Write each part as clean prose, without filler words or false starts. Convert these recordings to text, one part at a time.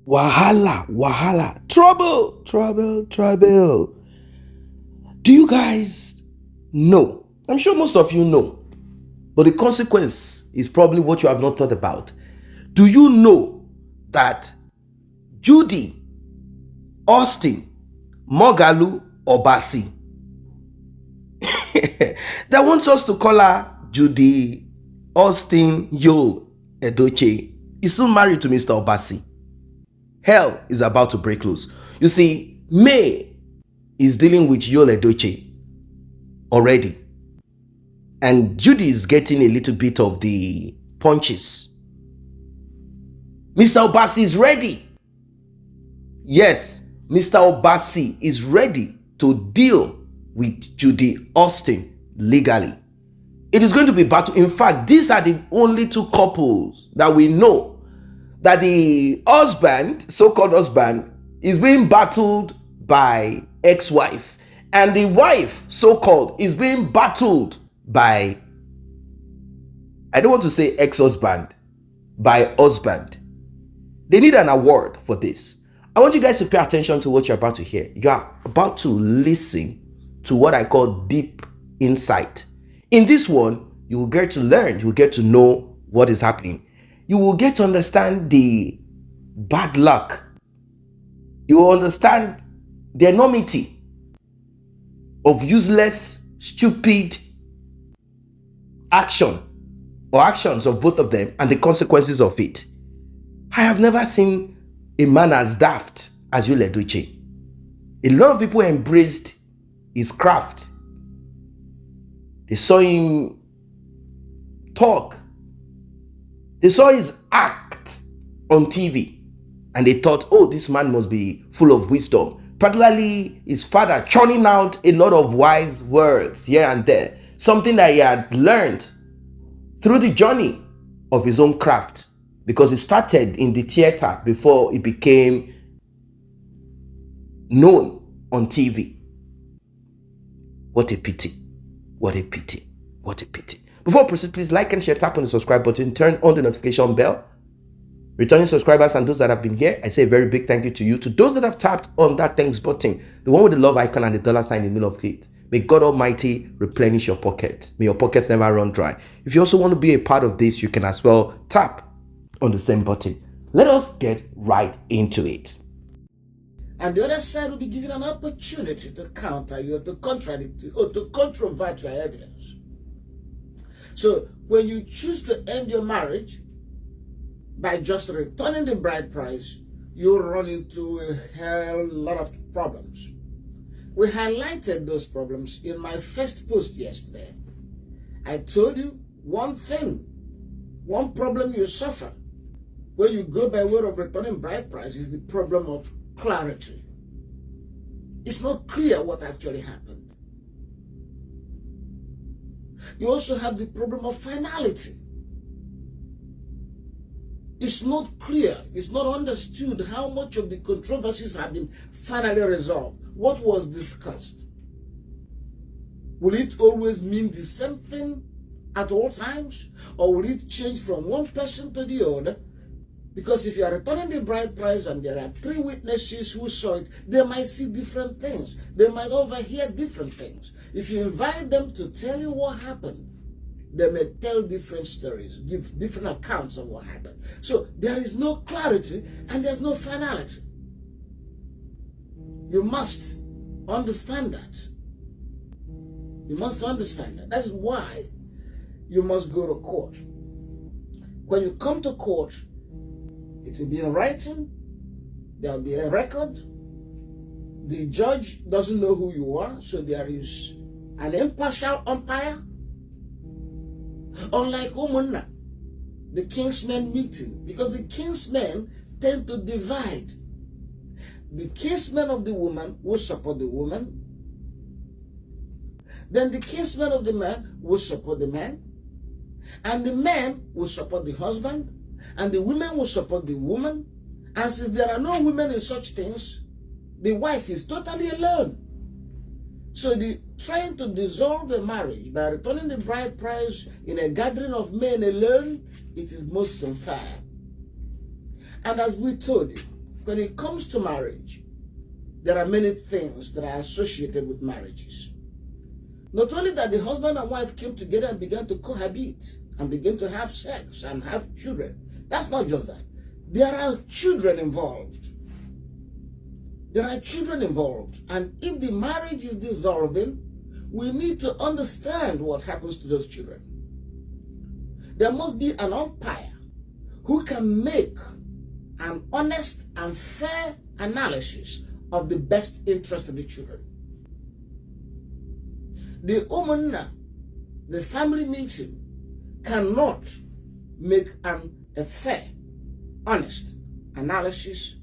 Wahala, trouble. Do you guys know? I'm sure most of you know, but the consequence is probably what you have not thought about. Do you know that Judy, Austin, Mogalu, Obasi, that wants us to call her Judy, Austin, Edochie, is still married to Mr. Obasi? Hell is about to break loose. You see, May is dealing with Edochie already, and Judy is getting a little bit of the punches. Mr. Obasi is ready. Yes, Mr. Obasi is ready to deal with Judy Austin legally. It is going to be battle. In fact, these are the only two couples that we know that the husband, so-called husband, is being battled by ex-wife, and the wife, so-called, is being battled by, I don't want to say ex-husband, by husband. They need an award for this. I want you guys to pay attention to what you're about to hear. You are about to listen to what I call deep insight. In this one, you will get to learn, you will get to know what is happening. You will get to understand the bad luck. You will understand the enormity of useless, stupid action or actions of both of them and the consequences of it. I have never seen a man as daft as Edochie. A lot of people embraced his craft. They saw him talk. They saw his act on TV, and they thought, oh, this man must be full of wisdom. Particularly his father churning out a lot of wise words here and there, something that he had learned through the journey of his own craft, because he started in the theater before he became known on TV. What a pity. What a pity. What a pity. Before I proceed, please like and share, tap on the subscribe button, turn on the notification bell. Returning subscribers and those that have been here, I say a very big thank you to you. To those that have tapped on that thanks button, the one with the love icon and the dollar sign in the middle of it, may God Almighty replenish your pocket. May your pockets never run dry. If you also want to be a part of this, you can as well tap on the same button. Let us get right into it. And the other side will be given an opportunity to counter you, to contradict you, or to controvert your evidence. So when you choose to end your marriage by just returning the bride price, you run into a hell lot of problems. We highlighted those problems in my first post yesterday. I told you one thing, one problem you suffer when you go by way of returning bride price is the problem of clarity. It's not clear what actually happened. You also have the problem of finality. It's not clear, it's not understood how much of the controversies have been finally resolved. What was discussed? Will it always mean the same thing at all times? Or will it change from one person to the other? Because if you are returning the bride price and there are 3 witnesses who saw it, they might see different things. They might overhear different things. If you invite them to tell you what happened, they may tell different stories, give different accounts of what happened. So there is no clarity and there's no finality. You must understand that. You must understand that. That's why you must go to court. When you come to court, it will be in writing. There will be a record. The judge doesn't know who you are, so there is an impartial umpire. Unlike Omunna, the kingsmen meeting, because the kingsmen tend to divide. The kinsmen of the woman will support the woman. Then the kinsmen of the man will support the man. And the man will support the husband. And the women will support the woman. And since there are no women in such things, the wife is totally alone. So the trying to dissolve a marriage by returning the bride price in a gathering of men alone, it is most unfair. And as we told you, when it comes to marriage, there are many things that are associated with marriages. Not only that the husband and wife came together and began to cohabit and begin to have sex and have children. That's not just that. There are children involved. There are children involved. And if the marriage is dissolving, we need to understand what happens to those children. There must be an umpire who can make an honest and fair analysis of the best interest of the children. The umana, the family meeting, cannot make a fair, honest analysis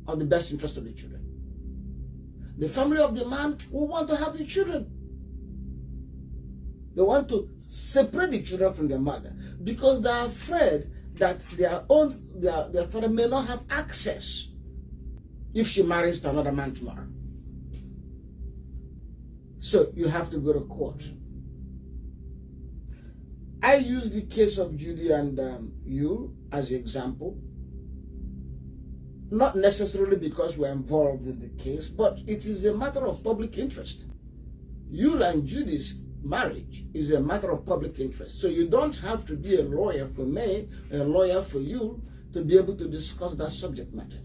of the best interest of the children. The family of the man will want to have the children. They want to separate the children from their mother because they are afraid that their father may not have access if she marries to another man tomorrow. So you have to go to court. I use the case of Judy and you as the example, not necessarily because we're involved in the case, but it is a matter of public interest. You and Judy's marriage is a matter of public interest. So you don't have to be a lawyer for me, a lawyer for you, to be able to discuss that subject matter.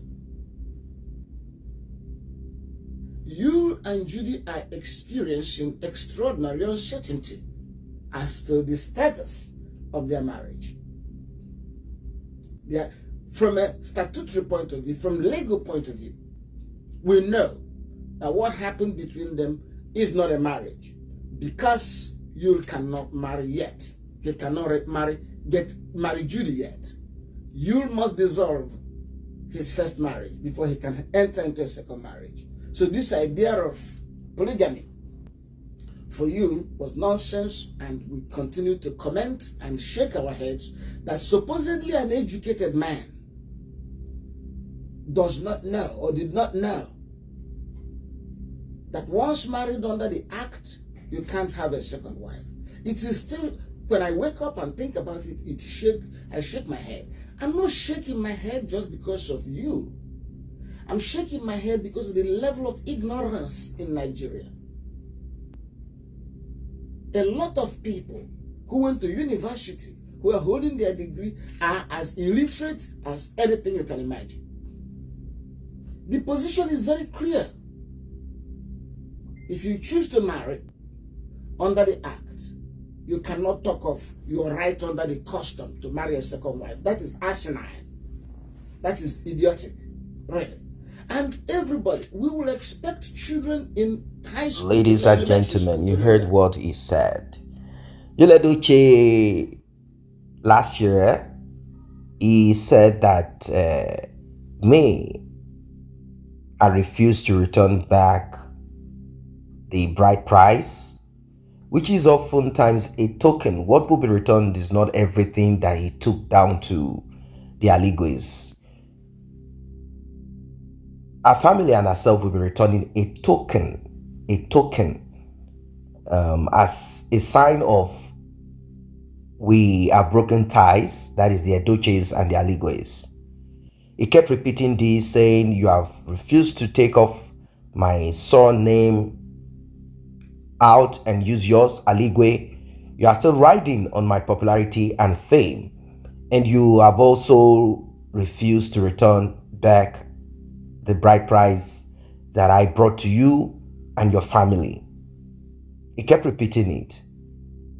You and Judy are experiencing extraordinary uncertainty as to the status of their marriage. From a statutory point of view, from legal point of view, we know that what happened between them is not a marriage because you cannot marry yet. He cannot marry Judy yet. You must dissolve his first marriage before he can enter into a second marriage. So this idea of polygamy for you was nonsense, and we continue to comment and shake our heads that supposedly an educated man does not know or did not know that once married under the act, you can't have a second wife. It is still, when I wake up and think about it, I shake my head. I'm not shaking my head just because of you. I'm shaking my head because of the level of ignorance in Nigeria. A lot of people who went to university, who are holding their degree, are as illiterate as anything you can imagine. The position is very clear. If you choose to marry under the act, you cannot talk of your right under the custom to marry a second wife. That is asinine. That is idiotic, really. And everybody, we will expect children in high school. Ladies and gentlemen, you heard what he said. Edochie, last year, he said that I refused to return back the bride price, which is oftentimes a token. What will be returned is not everything that he took down to the allegories. Our family and ourselves will be returning a token as a sign of we have broken ties, that is the Edochies and the allegories. He kept repeating this, saying, you have refused to take off my surname out and use yours, Aligwe. You are still riding on my popularity and fame, and you have also refused to return back the bride price that I brought to you and your family. He kept repeating it.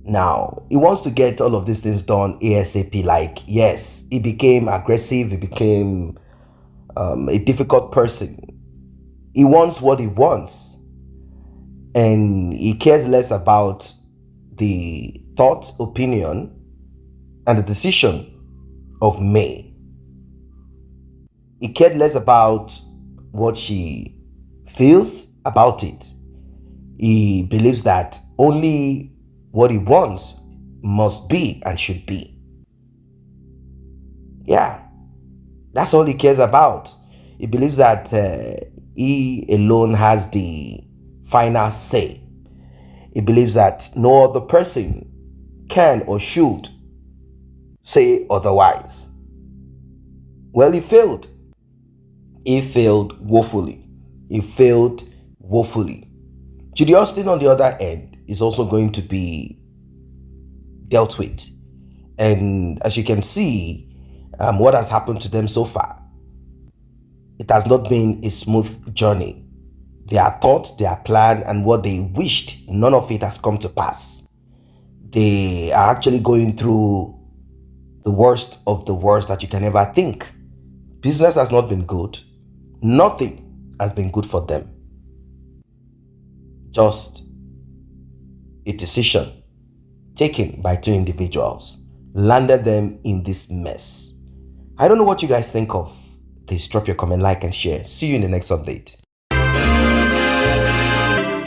Now, he wants to get all of these things done ASAP. Like, yes, he became aggressive. He became a difficult person. He wants what he wants. And he cares less about the thought, opinion, and the decision of May. He cared less about what she feels about it. He believes that only what he wants must be and should be. Yeah, that's all he cares about. He believes that he alone has the final say. He believes that no other person can or should say otherwise. Well, he failed. He failed woefully. He failed woefully. Judy Austin, on the other end, is also going to be dealt with. And as you can see, what has happened to them so far, it has not been a smooth journey. Their thoughts, their plan, and what they wished, none of it has come to pass. They are actually going through the worst of the worst that you can ever think. Business has not been good. Nothing has been good for them. Just a decision taken by two individuals landed them in this mess. I don't know what you guys think of this. Drop your comment, like, and share. See you in the next update.